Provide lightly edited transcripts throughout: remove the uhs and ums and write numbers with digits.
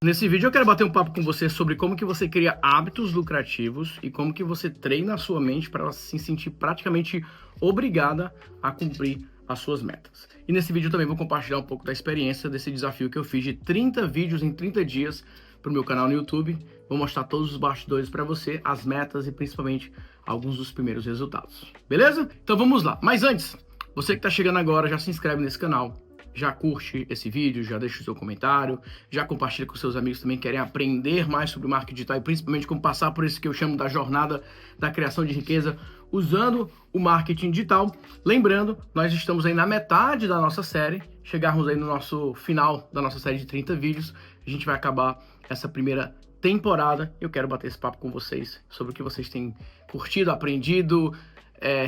Nesse vídeo eu quero bater um papo com você sobre como que você cria hábitos lucrativos e como que você treina a sua mente para ela se sentir praticamente obrigada a cumprir as suas metas. E nesse vídeo eu também vou compartilhar um pouco da experiência desse desafio que eu fiz de 30 vídeos em 30 dias para o meu canal no YouTube. Vou mostrar todos os bastidores para você, as metas e principalmente alguns dos primeiros resultados. Beleza? Então vamos lá. Mas antes, você que está chegando agora, já se inscreve nesse canal. Já curte esse vídeo, já deixa o seu comentário, já compartilha com seus amigos que também querem aprender mais sobre marketing digital e principalmente como passar por isso que eu chamo da jornada da criação de riqueza usando o marketing digital. Lembrando, nós estamos aí na metade da nossa série, chegarmos aí no nosso final da nossa série de 30 vídeos, a gente vai acabar essa primeira temporada. Eu quero bater esse papo com vocês sobre o que vocês têm curtido, aprendido,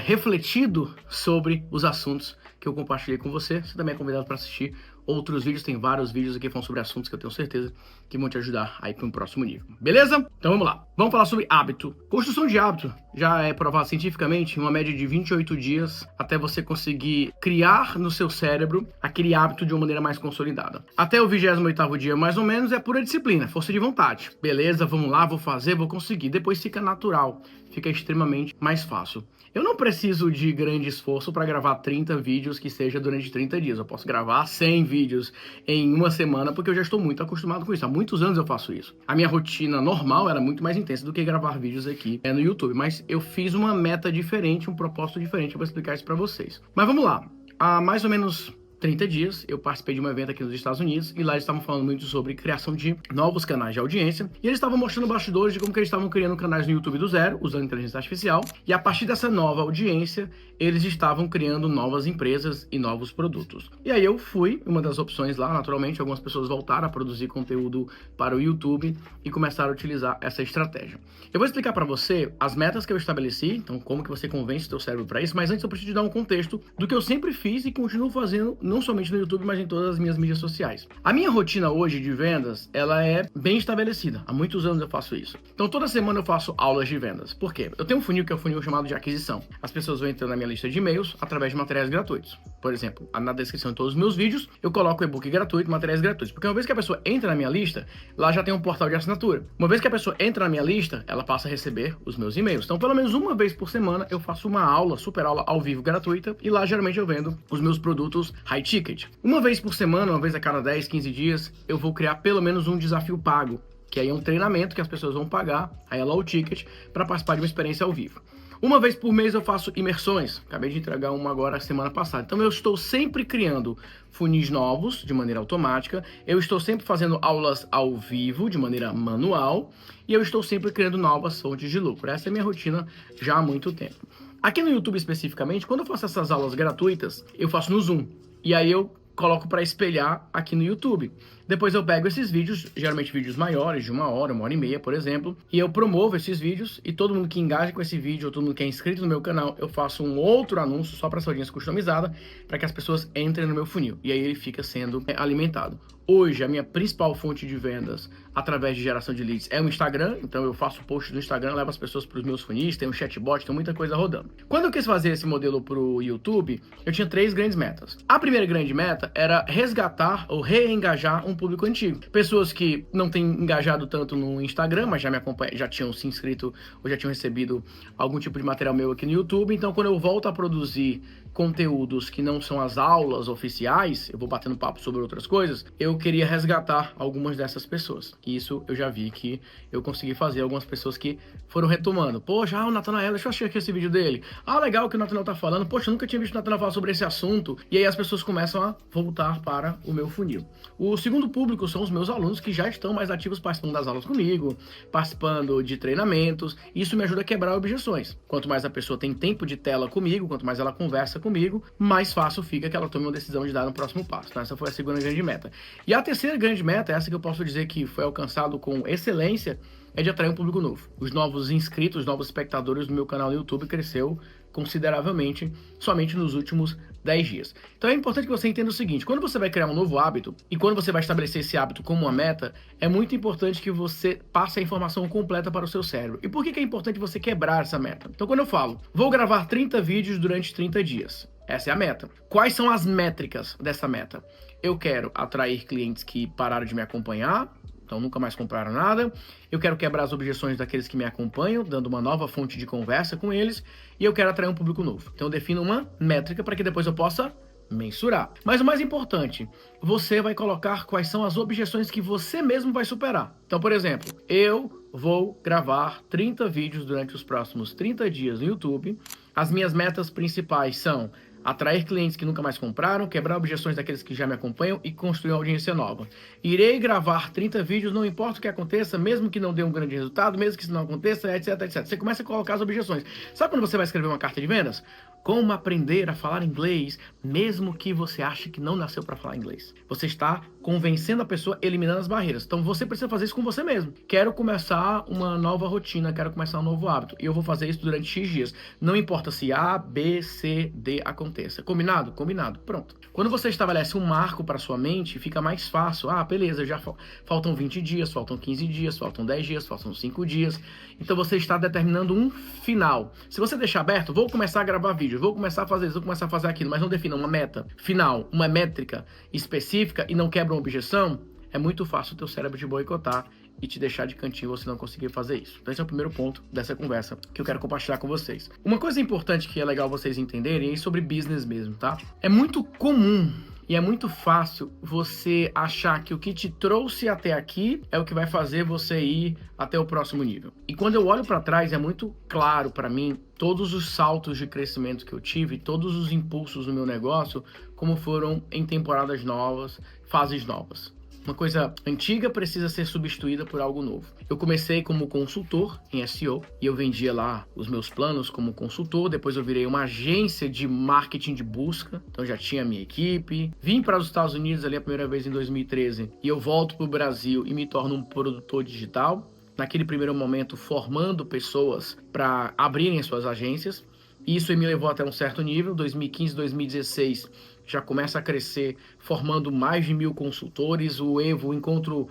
refletido sobre os assuntos que eu compartilhei com você. Você também é convidado para assistir outros vídeos, tem vários vídeos aqui falando sobre assuntos que eu tenho certeza que vão te ajudar aí para um próximo nível, beleza? Então vamos lá, vamos falar sobre hábito. Construção de hábito já é provado cientificamente, uma média de 28 dias até você conseguir criar no seu cérebro aquele hábito de uma maneira mais consolidada. Até o 28º dia, mais ou menos, é pura disciplina, força de vontade. Beleza, vamos lá, vou fazer, vou conseguir. Depois fica natural, fica extremamente mais fácil. Eu não preciso de grande esforço para gravar 30 vídeos que seja durante 30 dias. Eu posso gravar 100 vídeos em uma semana porque eu já estou muito acostumado com isso. Há muitos anos eu faço isso. A minha rotina normal era muito mais intensa do que gravar vídeos aqui no YouTube. Mas eu fiz uma meta diferente, um propósito diferente. Eu vou explicar isso para vocês. Mas vamos lá. Há mais ou menos 30 dias, eu participei de um evento aqui nos Estados Unidos e lá eles estavam falando muito sobre criação de novos canais de audiência e eles estavam mostrando bastidores de como que eles estavam criando canais no YouTube do zero, usando inteligência artificial, e a partir dessa nova audiência, eles estavam criando novas empresas e novos produtos. E aí eu fui uma das opções lá, naturalmente, algumas pessoas voltaram a produzir conteúdo para o YouTube e começaram a utilizar essa estratégia. Eu vou explicar para você as metas que eu estabeleci, então como que você convence o seu cérebro para isso, mas antes eu preciso te dar um contexto do que eu sempre fiz e continuo fazendo, não somente no YouTube, mas em todas as minhas mídias sociais. A minha rotina hoje de vendas, ela é bem estabelecida. Há muitos anos eu faço isso. Então toda semana eu faço aulas de vendas. Por quê? Eu tenho um funil que é um funil chamado de aquisição. As pessoas vão entrando na minha lista de e-mails através de materiais gratuitos. Por exemplo, na descrição de todos os meus vídeos, eu coloco e-book gratuito, materiais gratuitos. Porque uma vez que a pessoa entra na minha lista, lá já tem um portal de assinatura. Uma vez que a pessoa entra na minha lista, ela passa a receber os meus e-mails. Então pelo menos uma vez por semana eu faço uma aula, super aula ao vivo gratuita, e lá geralmente eu vendo os meus produtos high ticket. Uma vez por semana, uma vez a cada 10, 15 dias, eu vou criar pelo menos um desafio pago, que aí é um treinamento que as pessoas vão pagar, aí é lá o ticket, para participar de uma experiência ao vivo. Uma vez por mês eu faço imersões, acabei de entregar uma agora semana passada. Então eu estou sempre criando funis novos de maneira automática, eu estou sempre fazendo aulas ao vivo de maneira manual e eu estou sempre criando novas fontes de lucro. Essa é a minha rotina já há muito tempo. Aqui no YouTube especificamente, quando eu faço essas aulas gratuitas, eu faço no Zoom. E aí eu coloco para espelhar aqui no YouTube. Depois eu pego esses vídeos, geralmente vídeos maiores, de 1 hora e meia, por exemplo, e eu promovo esses vídeos e todo mundo que engaja com esse vídeo, ou todo mundo que é inscrito no meu canal, eu faço um outro anúncio só para essa audiência customizada, para que as pessoas entrem no meu funil. E aí ele fica sendo alimentado. Hoje, a minha principal fonte de vendas através de geração de leads é o Instagram, então eu faço posts no Instagram, levo as pessoas para os meus funis, tem um chatbot, tem muita coisa rodando. Quando eu quis fazer esse modelo para o YouTube, eu tinha 3 grandes metas. A primeira grande meta era resgatar ou reengajar um público antigo. Pessoas que não têm engajado tanto no Instagram, mas já me acompanham, já tinham se inscrito ou já tinham recebido algum tipo de material meu aqui no YouTube. Então, quando eu volto a produzir conteúdos que não são as aulas oficiais, eu vou batendo papo sobre outras coisas, eu queria resgatar algumas dessas pessoas. E isso eu já vi que eu consegui fazer. Algumas pessoas que foram retomando. Poxa, o Nathanael, deixa eu assistir aqui esse vídeo dele. Legal que o Nathanael tá falando. Poxa, eu nunca tinha visto o Nathanael falar sobre esse assunto. E aí as pessoas começam a voltar para o meu funil. O segundo público são os meus alunos que já estão mais ativos participando das aulas comigo, participando de treinamentos. Isso me ajuda a quebrar objeções. Quanto mais a pessoa tem tempo de tela comigo, quanto mais ela conversa comigo, mais fácil fica que ela tome uma decisão de dar um próximo passo. Então essa foi a segunda grande meta. E a terceira grande meta, essa que eu posso dizer que foi alcançado com excelência, é de atrair um público novo. Os novos inscritos, os novos espectadores do meu canal no YouTube cresceu consideravelmente somente nos últimos 10 dias. Então é importante que você entenda o seguinte: quando você vai criar um novo hábito e quando você vai estabelecer esse hábito como uma meta, é muito importante que você passe a informação completa para o seu cérebro. E por que é importante você quebrar essa meta? Então quando eu falo, vou gravar 30 vídeos durante 30 dias, essa é a meta. Quais são as métricas dessa meta? Eu quero atrair clientes que pararam de me acompanhar, então nunca mais compraram nada. Eu quero quebrar as objeções daqueles que me acompanham, dando uma nova fonte de conversa com eles, e eu quero atrair um público novo. Então eu defino uma métrica para que depois eu possa mensurar. Mas o mais importante, você vai colocar quais são as objeções que você mesmo vai superar. Então, por exemplo, eu vou gravar 30 vídeos durante os próximos 30 dias no YouTube. As minhas metas principais são atrair clientes que nunca mais compraram, quebrar objeções daqueles que já me acompanham e construir uma audiência nova. Irei gravar 30 vídeos, não importa o que aconteça, mesmo que não dê um grande resultado, mesmo que isso não aconteça, etc, etc. Você começa a colocar as objeções. Sabe quando você vai escrever uma carta de vendas? Como aprender a falar inglês, mesmo que você ache que não nasceu para falar inglês. Você está convencendo a pessoa, eliminando as barreiras. Então você precisa fazer isso com você mesmo. Quero começar uma nova rotina, quero começar um novo hábito. E eu vou fazer isso durante X dias. Não importa se A, B, C, D aconteça. Combinado? Combinado. Pronto. Quando você estabelece um marco para sua mente, fica mais fácil. Ah, beleza, já faltam 20 dias, faltam 15 dias, faltam 10 dias, faltam 5 dias. Então você está determinando um final. Se você deixar aberto, vou começar a gravar vídeo, vou começar a fazer isso, vou começar a fazer aquilo, mas não defina uma meta final, uma métrica específica e não quebra uma objeção, é muito fácil o teu cérebro te boicotar e te deixar de cantinho você não conseguir fazer isso. Então esse é o primeiro ponto dessa conversa que eu quero compartilhar com vocês. Uma coisa importante que é legal vocês entenderem é sobre business mesmo, tá? É muito comum e é muito fácil você achar que o que te trouxe até aqui é o que vai fazer você ir até o próximo nível. E quando eu olho para trás, é muito claro para mim todos os saltos de crescimento que eu tive, todos os impulsos no meu negócio, como foram em temporadas novas, fases novas. Uma coisa antiga precisa ser substituída por algo novo. Eu comecei como consultor em SEO e eu vendia lá os meus planos como consultor. Depois eu virei uma agência de marketing de busca. Então já tinha a minha equipe. Vim para os Estados Unidos ali a primeira vez em 2013 e eu volto para o Brasil e me torno um produtor digital. Naquele primeiro momento formando pessoas para abrirem suas agências. Isso me levou até um certo nível. 2015, 2016 já começa a crescer, formando mais de 1000 consultores. O EVO, o encontro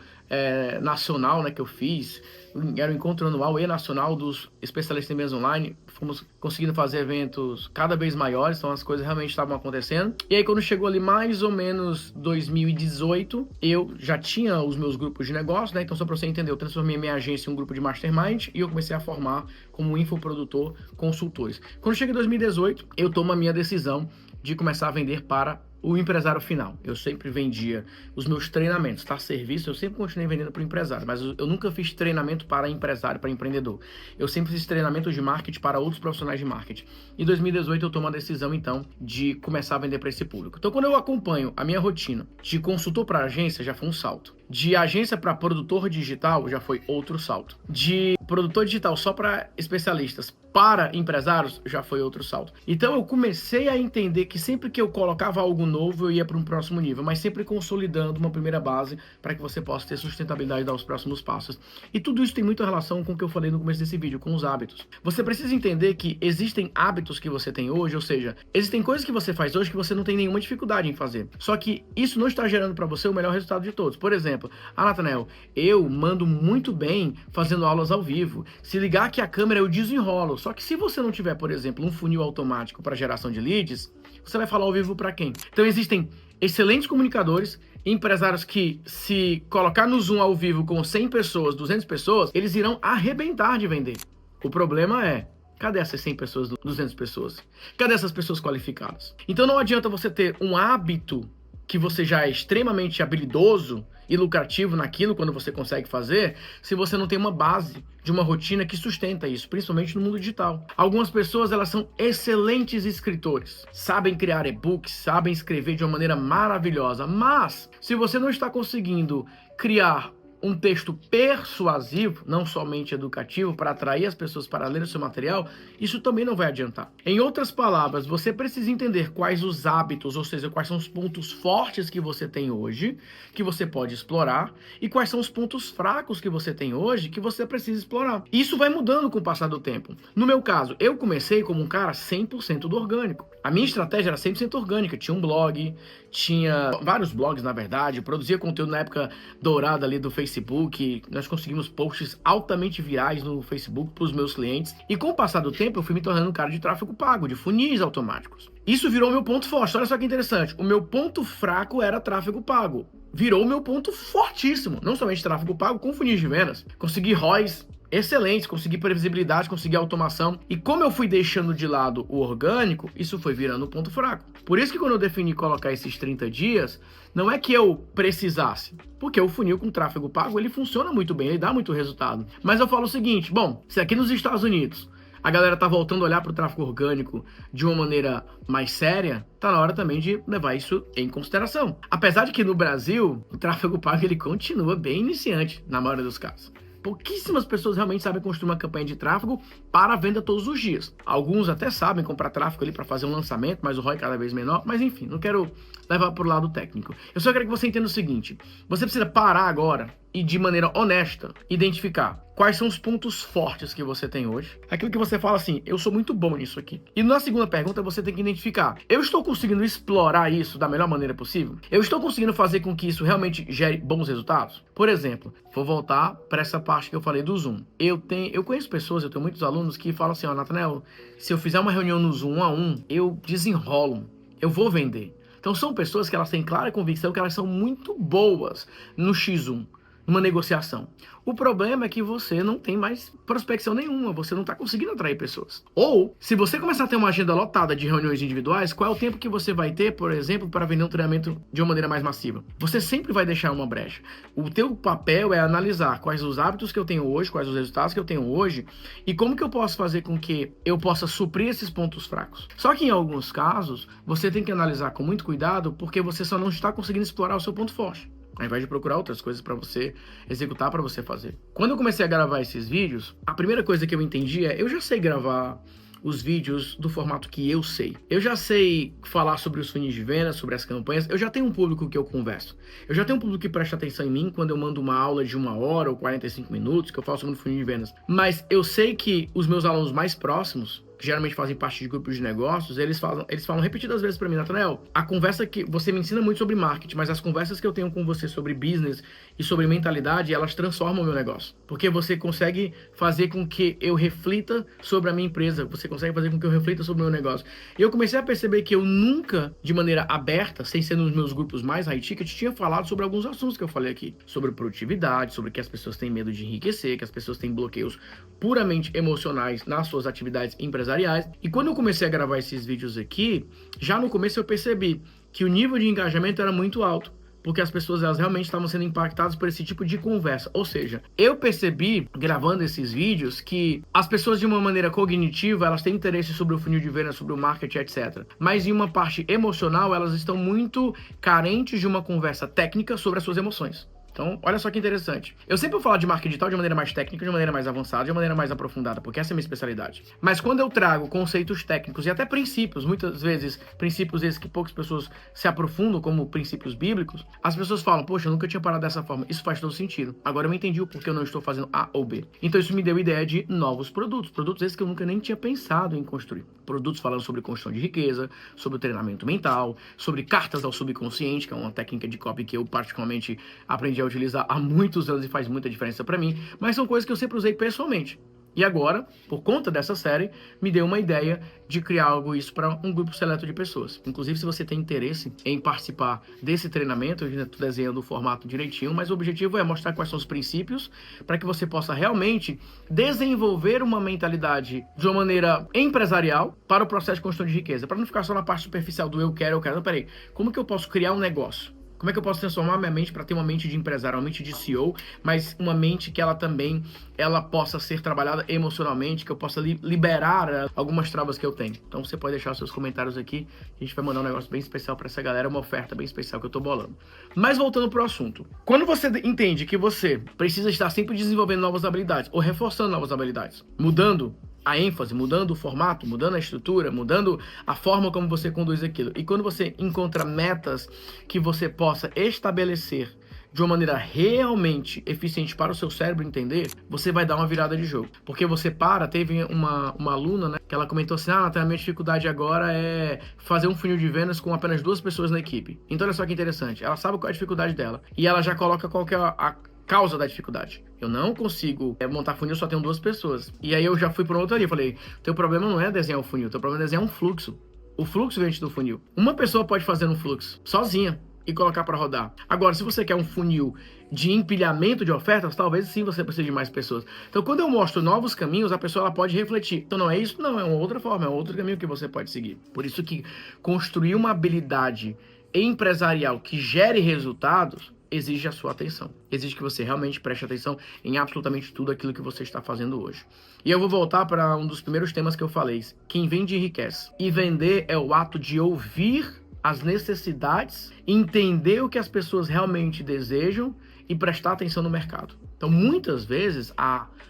nacional, né, que eu fiz, era o encontro anual e nacional dos especialistas em vendas online. Fomos conseguindo fazer eventos cada vez maiores, então as coisas realmente estavam acontecendo. E aí quando chegou ali mais ou menos 2018, eu já tinha os meus grupos de negócio, né? Então só para você entender, eu transformei minha agência em um grupo de mastermind e eu comecei a formar como infoprodutor consultores. Quando chega em 2018, eu tomo a minha decisão de começar a vender para o empresário final. Eu sempre vendia os meus treinamentos, tá? Serviço, eu sempre continuei vendendo para o empresário, mas eu nunca fiz treinamento para empresário, para empreendedor. Eu sempre fiz treinamento de marketing para outros profissionais de marketing. Em 2018 eu tomo a decisão, então, de começar a vender para esse público. Então, quando eu acompanho a minha rotina de consultor para agência, já foi um salto. De agência para produtor digital, já foi outro salto. De produtor digital só para especialistas, para empresários, já foi outro salto. Então eu comecei a entender que sempre que eu colocava algo novo, eu ia para um próximo nível, mas sempre consolidando uma primeira base para que você possa ter sustentabilidade e dar os próximos passos. E tudo isso tem muita relação com o que eu falei no começo desse vídeo, com os hábitos. Você precisa entender que existem hábitos que você tem hoje, ou seja, existem coisas que você faz hoje que você não tem nenhuma dificuldade em fazer. Só que isso não está gerando para você o melhor resultado de todos. Por exemplo, Nathanael, eu mando muito bem fazendo aulas ao vivo. Se ligar aqui a câmera, eu desenrolo. Só que se você não tiver, por exemplo, um funil automático para geração de leads, você vai falar ao vivo para quem? Então existem excelentes comunicadores, empresários que, se colocar no Zoom ao vivo com 100 pessoas, 200 pessoas, eles irão arrebentar de vender. O problema é, cadê essas 100 pessoas, 200 pessoas? Cadê essas pessoas qualificadas? Então não adianta você ter um hábito que você já é extremamente habilidoso e lucrativo naquilo quando você consegue fazer, se você não tem uma base de uma rotina que sustenta isso, principalmente no mundo digital. Algumas pessoas, elas são excelentes escritores, sabem criar e-books, sabem escrever de uma maneira maravilhosa, mas se você não está conseguindo criar um texto persuasivo, não somente educativo, para atrair as pessoas para ler o seu material, isso também não vai adiantar. Em outras palavras, você precisa entender quais os hábitos, ou seja, quais são os pontos fortes que você tem hoje, que você pode explorar, e quais são os pontos fracos que você tem hoje, que você precisa explorar. Isso vai mudando com o passar do tempo. No meu caso, eu comecei como um cara 100% do orgânico. A minha estratégia era 100% orgânica. Tinha um blog, tinha vários blogs, na verdade, produzia conteúdo na época dourada ali do Facebook. Nós conseguimos posts altamente virais no Facebook para os meus clientes. E com o passar do tempo, eu fui me tornando um cara de tráfego pago, de funis automáticos. Isso virou meu ponto forte. Olha só que interessante. O meu ponto fraco era tráfego pago. virou o meu ponto fortíssimo. Não somente tráfego pago, com funil de vendas. Consegui ROIs excelentes, consegui previsibilidade, consegui automação. E como eu fui deixando de lado o orgânico, isso foi virando um ponto fraco. Por isso que quando eu defini colocar esses 30 dias, não é que eu precisasse, porque o funil com tráfego pago, ele funciona muito bem, ele dá muito resultado. Mas eu falo o seguinte, bom, se aqui nos Estados Unidos a galera tá voltando a olhar para o tráfego orgânico de uma maneira mais séria, tá na hora também de levar isso em consideração. Apesar de que no Brasil, o tráfego pago ele continua bem iniciante, na maioria dos casos. Pouquíssimas pessoas realmente sabem construir uma campanha de tráfego para venda todos os dias. Alguns até sabem comprar tráfego ali para fazer um lançamento, mas o ROI é cada vez menor. Mas enfim, não quero levar para o lado técnico. Eu só quero que você entenda o seguinte: você precisa parar agora e de maneira honesta identificar quais são os pontos fortes que você tem hoje. Aquilo que você fala assim, eu sou muito bom nisso aqui. E na segunda pergunta você tem que identificar, eu estou conseguindo explorar isso da melhor maneira possível? Eu estou conseguindo fazer com que isso realmente gere bons resultados? Por exemplo, vou voltar para essa parte que eu falei do Zoom. Eu conheço pessoas, eu tenho muitos alunos que falam assim, ó, Nathanael, se eu fizer uma reunião no Zoom 1 a 1, eu desenrolo, eu vou vender. Então são pessoas que elas têm clara convicção que elas são muito boas no X1. Numa negociação. O problema é que você não tem mais prospecção nenhuma, você não está conseguindo atrair pessoas. Ou, se você começar a ter uma agenda lotada de reuniões individuais, qual é o tempo que você vai ter, por exemplo, para vender um treinamento de uma maneira mais massiva? Você sempre vai deixar uma brecha. O teu papel é analisar quais os hábitos que eu tenho hoje, quais os resultados que eu tenho hoje, e como que eu posso fazer com que eu possa suprir esses pontos fracos. Só que em alguns casos, você tem que analisar com muito cuidado, porque você só não está conseguindo explorar o seu ponto forte, ao invés de procurar outras coisas para você executar, para você fazer. Quando eu comecei a gravar esses vídeos, a primeira coisa que eu entendi é, eu já sei gravar os vídeos do formato que eu sei. Eu já sei falar sobre os funis de venda, sobre as campanhas, eu já tenho um público que eu converso. Eu já tenho um público que presta atenção em mim quando eu mando uma aula de 1 hora ou 45 minutos, que eu falo sobre o funil de vendas. Mas eu sei que os meus alunos mais próximos, que geralmente fazem parte de grupos de negócios, eles falam repetidas vezes para mim, Nathanael, a conversa que você me ensina muito sobre marketing, mas as conversas que eu tenho com você sobre business e sobre mentalidade, elas transformam o meu negócio. Porque você consegue fazer com que eu reflita sobre a minha empresa, você consegue fazer com que eu reflita sobre o meu negócio. E eu comecei a perceber que eu nunca, de maneira aberta, sem ser nos meus grupos mais high ticket, tinha falado sobre alguns assuntos que eu falei aqui. Sobre produtividade, sobre que as pessoas têm medo de enriquecer, que as pessoas têm bloqueios puramente emocionais nas suas atividades empresariais. E quando eu comecei a gravar esses vídeos aqui, já no começo eu percebi que o nível de engajamento era muito alto, porque as pessoas elas realmente estavam sendo impactadas por esse tipo de conversa. Ou seja, eu percebi, gravando esses vídeos, que as pessoas de uma maneira cognitiva, elas têm interesse sobre o funil de venda, sobre o marketing, etc. Mas em uma parte emocional, elas estão muito carentes de uma conversa técnica sobre as suas emoções. Então, olha só que interessante. Eu sempre vou falar de marketing digital de maneira mais técnica, de maneira mais avançada, de maneira mais aprofundada, porque essa é a minha especialidade. Mas quando eu trago conceitos técnicos e até princípios, muitas vezes princípios esses que poucas pessoas se aprofundam, como princípios bíblicos, as pessoas falam, poxa, eu nunca tinha parado dessa forma. Isso faz todo sentido. Agora eu entendi o porquê eu não estou fazendo A ou B. Então isso me deu ideia de novos produtos. Produtos esses que eu nunca nem tinha pensado em construir. Produtos falando sobre construção de riqueza, sobre o treinamento mental, sobre cartas ao subconsciente, que é uma técnica de copy que eu particularmente aprendi a utilizar há muitos anos e faz muita diferença para mim, mas são coisas que eu sempre usei pessoalmente. E agora, por conta dessa série, me deu uma ideia de criar algo isso para um grupo seleto de pessoas. Inclusive, se você tem interesse em participar desse treinamento, eu já estou desenhando o formato direitinho, mas o objetivo é mostrar quais são os princípios para que você possa realmente desenvolver uma mentalidade de uma maneira empresarial para o processo de construção de riqueza, para não ficar só na parte superficial do eu quero. Não, peraí, como que eu posso criar um negócio? Como é que eu posso transformar minha mente para ter uma mente de empresário, uma mente de CEO, mas uma mente que ela também possa ser trabalhada emocionalmente, que eu possa liberar algumas travas que eu tenho. Então você pode deixar os seus comentários aqui, a gente vai mandar um negócio bem especial para essa galera, uma oferta bem especial que eu tô bolando. Mas voltando pro assunto, quando você entende que você precisa estar sempre desenvolvendo novas habilidades ou reforçando novas habilidades, mudando a ênfase, mudando o formato, mudando a estrutura, mudando a forma como você conduz aquilo. E quando você encontra metas que você possa estabelecer de uma maneira realmente eficiente para o seu cérebro entender, você vai dar uma virada de jogo. Porque você teve uma aluna, né, que ela comentou assim, a minha dificuldade agora é fazer um funil de vendas com apenas 2 pessoas na equipe. Então olha só que interessante, ela sabe qual é a dificuldade dela. E ela já coloca qual que é a causa da dificuldade. Eu não consigo montar funil, só tenho 2 pessoas. E aí eu já fui para outra linha, falei, teu problema não é desenhar o funil, teu problema é desenhar um fluxo. O fluxo vem antes do funil. Uma pessoa pode fazer um fluxo sozinha. e colocar para rodar. Agora, se você quer um funil de empilhamento de ofertas, talvez sim você precise de mais pessoas. Então, quando eu mostro novos caminhos, a pessoa ela pode refletir. Então, não é isso? Não, é uma outra forma, é outro caminho que você pode seguir. Por isso que construir uma habilidade empresarial que gere resultados exige a sua atenção. Exige que você realmente preste atenção em absolutamente tudo aquilo que você está fazendo hoje. E eu vou voltar para um dos primeiros temas que eu falei. Quem vende enriquece. E vender é o ato de ouvir as necessidades, entender o que as pessoas realmente desejam e prestar atenção no mercado. Então, muitas vezes,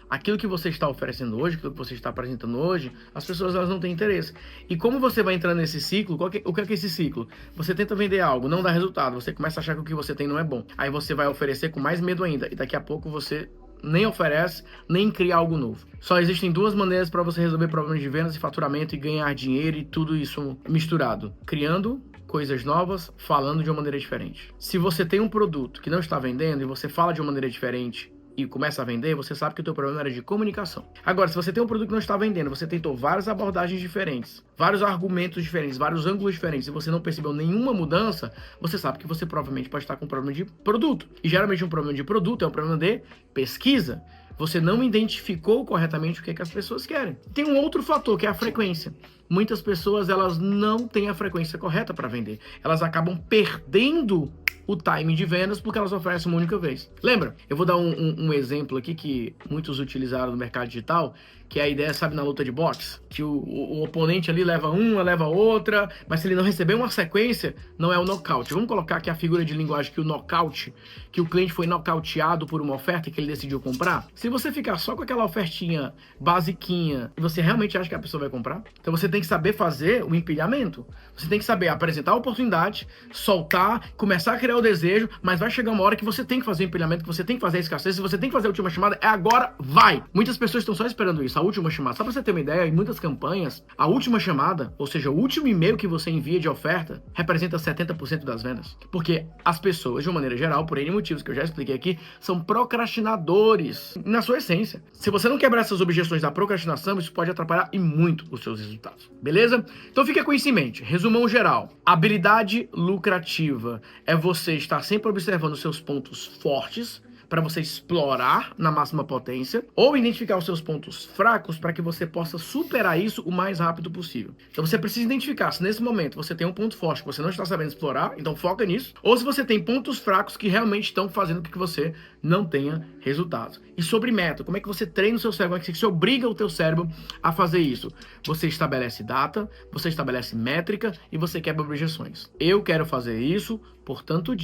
aquilo que você está oferecendo hoje, aquilo que você está apresentando hoje, as pessoas elas não têm interesse. E como você vai entrando nesse ciclo, o que é esse ciclo? Você tenta vender algo, não dá resultado, você começa a achar que o que você tem não é bom. Aí você vai oferecer com mais medo ainda, e daqui a pouco você nem oferece, nem cria algo novo. Só existem duas maneiras para você resolver problemas de vendas e faturamento e ganhar dinheiro e tudo isso misturado. Criando coisas novas, falando de uma maneira diferente. Se você tem um produto que não está vendendo e você fala de uma maneira diferente e começa a vender, você sabe que o teu problema era de comunicação. Agora, se você tem um produto que não está vendendo, você tentou várias abordagens diferentes, vários argumentos diferentes, vários ângulos diferentes, e você não percebeu nenhuma mudança, você sabe que você provavelmente pode estar com um problema de produto. E geralmente um problema de produto é um problema de pesquisa. Você não identificou corretamente o que as pessoas querem. Tem um outro fator, que é a frequência. Muitas pessoas, elas não têm a frequência correta para vender. Elas acabam perdendo o timing de vendas porque elas oferecem uma única vez. Lembra? Eu vou dar um exemplo aqui que muitos utilizaram no mercado digital, que é a ideia, sabe, na luta de boxe, que o oponente ali leva uma, leva outra, mas se ele não receber uma sequência, não é o nocaute. Vamos colocar aqui a figura de linguagem que o nocaute, que o cliente foi nocauteado por uma oferta que ele decidiu comprar. Se você ficar só com aquela ofertinha basiquinha, você realmente acha que a pessoa vai comprar? Então você tem que saber fazer o empilhamento. Você tem que saber apresentar a oportunidade, soltar, começar a criar o desejo, mas vai chegar uma hora que você tem que fazer o empilhamento, que você tem que fazer a escassez, se você tem que fazer a última chamada, é agora, vai! Muitas pessoas estão só esperando isso, a última chamada. Só pra você ter uma ideia, em muitas campanhas, a última chamada, ou seja, o último e-mail que você envia de oferta, representa 70% das vendas. Porque as pessoas, de uma maneira geral, por N motivos que eu já expliquei aqui, são procrastinadores na sua essência. Se você não quebrar essas objeções da procrastinação, isso pode atrapalhar e muito os seus resultados. Beleza? Então fica com isso em mente. Resumão geral. Habilidade lucrativa é você estar sempre observando os seus pontos fortes para você explorar na máxima potência, ou identificar os seus pontos fracos para que você possa superar isso o mais rápido possível. Então você precisa identificar se nesse momento você tem um ponto forte que você não está sabendo explorar, então foca nisso, ou se você tem pontos fracos que realmente estão fazendo com que você não tenha resultados. E sobre meta, como é que você treina o seu cérebro, como é que você obriga o teu cérebro a fazer isso? Você estabelece data, você estabelece métrica e você quebra objeções. Eu quero fazer isso por tantos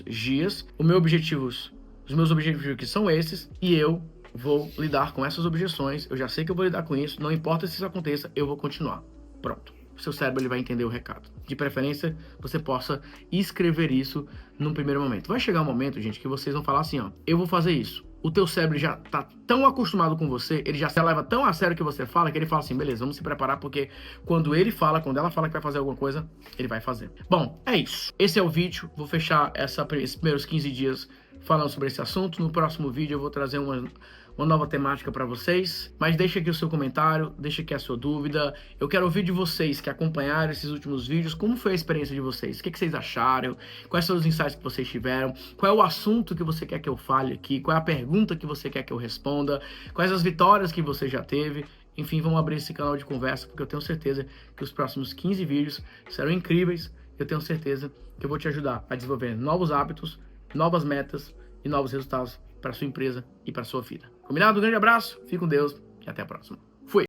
dias, os meus objetivos que são esses, e eu vou lidar com essas objeções, eu já sei que eu vou lidar com isso, não importa se isso aconteça, eu vou continuar. Pronto. O seu cérebro ele vai entender o recado. De preferência, você possa escrever isso num primeiro momento. Vai chegar um momento, gente, que vocês vão falar assim, ó, eu vou fazer isso. O teu cérebro já tá tão acostumado com você, ele já se leva tão a sério o que você fala, que ele fala assim, beleza, vamos se preparar, porque quando ela fala que vai fazer alguma coisa, ele vai fazer. Bom, é isso. Esse é o vídeo. Vou fechar esses primeiros 15 dias falando sobre esse assunto. No próximo vídeo eu vou trazer uma nova temática para vocês, mas deixa aqui o seu comentário, deixa aqui a sua dúvida. Eu quero ouvir de vocês que acompanharam esses últimos vídeos, como foi a experiência de vocês, o que vocês acharam, quais são os insights que vocês tiveram, qual é o assunto que você quer que eu fale aqui, qual é a pergunta que você quer que eu responda, quais as vitórias que você já teve. Enfim, vamos abrir esse canal de conversa, porque eu tenho certeza que os próximos 15 vídeos serão incríveis. Eu tenho certeza que eu vou te ajudar a desenvolver novos hábitos, novas metas e novos resultados para sua empresa e para sua vida. Combinado? Um grande abraço, fique com Deus e até a próxima.